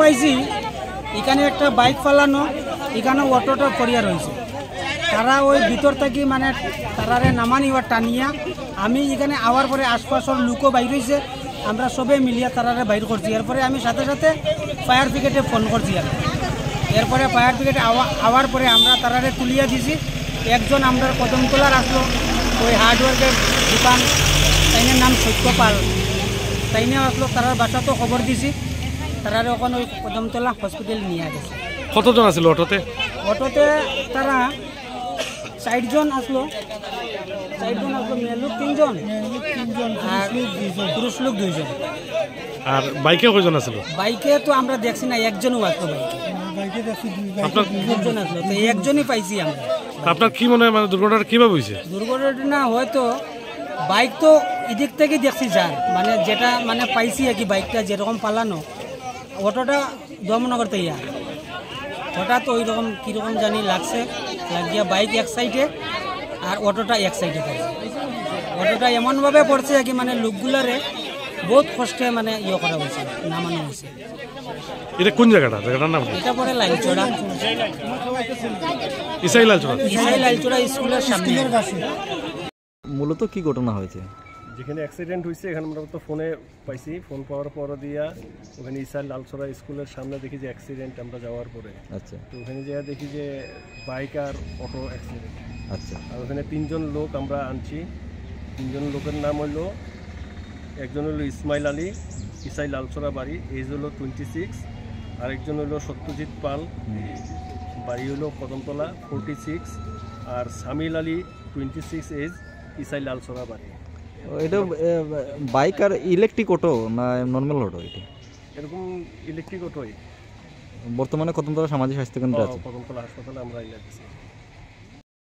পাইছি এখানে একটা বাইক ফালানো, এখানে অটোটা পড়িয়া রয়েছে। তারা ওই ভিতর থেকে মানে তারারে নামানি বা টানিয়া আমি এখানে আওয়ার পরে আশপাশের লুকও বাইর হয়েছে, আমরা সবে মিলিয়া তারারে বাইর করছি। এরপরে আমি সাথে সাথে ফায়ার ব্রিগেডে ফোন করছি। এরপরে ফায়ার ব্রিগেডে আওয়ার পরে আমরা তারারে তুলিয়া দিছি। একজন আমরা কদমতলার আসলো, ওই হার্ডওয়ার্কের দোকান, তাইনের নাম সত্যপাল, তাইনে আসলো। তারার বাসা তো খবর দিছি, তারারে ওখানে ওই কদমতলা হসপিটাল নিয়ে গেছে। কতজন আসছিল অটোতে? অটোতে তারা 60 জন আসলো, 60 জন আসলো, মেয়ে লোক 3 জন আর পুরুষ লোক 2 জন। আর বাইকে কয়জন আসছিল? বাইকে তো আমরা দেখছি না, একজনও আসলো। বাইকে দেখছি 2 জন আসলো, তো একজনই পাইছি আমরা। আপনার কি মনে হয় মানে দুর্ঘটনাটা কিভাবে হয়েছে? দুর্ঘটনা হয়তো বাইক তো এদিক থেকে দেখছি যার মানে যেটা মানে পাইছি আর কি, বাইকটা যেরকম পালানো, অটোটা দমনগর থেকে হঠাৎ ওই রকম কীরকম জানি লাগছে, লাগিয়া বাইক এক সাইডে আর অটোটা এক সাইডে পড়ছে। অটোটা এমনভাবে পড়ছে আর কি মানে লোকগুলারে বহুত কষ্টে মানে ইয়ে করা হয়েছে, নামানো হয়েছে। এটা কোন জায়গাটা? জায়গাটার নাম? এটা পরে লাইলচড়া, ইসাই লাইলচড়া, ইসাই লাইলচড়া স্কুলের সামনে। মূলত কি ঘটনা হয়েছে? যেখানে অ্যাক্সিডেন্ট হয়েছে এখানে আমরা তো ফোনে পাইছি, ফোন পাওয়ার পর দিয়া ওখানে ইসাই লালচড়া স্কুলের সামনে দেখি যে অ্যাক্সিডেন্ট আমরা যাওয়ার পরে। আচ্ছা। তো ওখানে যেয়ে দেখি যে বাইক আর অটো অ্যাক্সিডেন্ট। আচ্ছা। আর ওখানে 3 জন লোক আমরা আনছি। 3 জন লোকের নাম হলো, একজন হলো ইসমাইল আলী, ইসাই লালচড়া বাড়ি, এজ হলো 26। আরেকজন হলো সত্যজিৎ পাল, বাড়ি হলো কদমতলা 46। আর সামিল আলী 26 এজ, ইসাই লালচড়া বাড়ি। এটা বাইক আর ইলেকট্রিক অটো না নর্মাল অটো? এটা এরকম ইলেকট্রিক অটোই বর্তমানে কদমতলা সামাজিক স্বাস্থ্য কেন্দ্রে আছে। কদমতলা হাসপাতালে আমরা ইলা দিছি।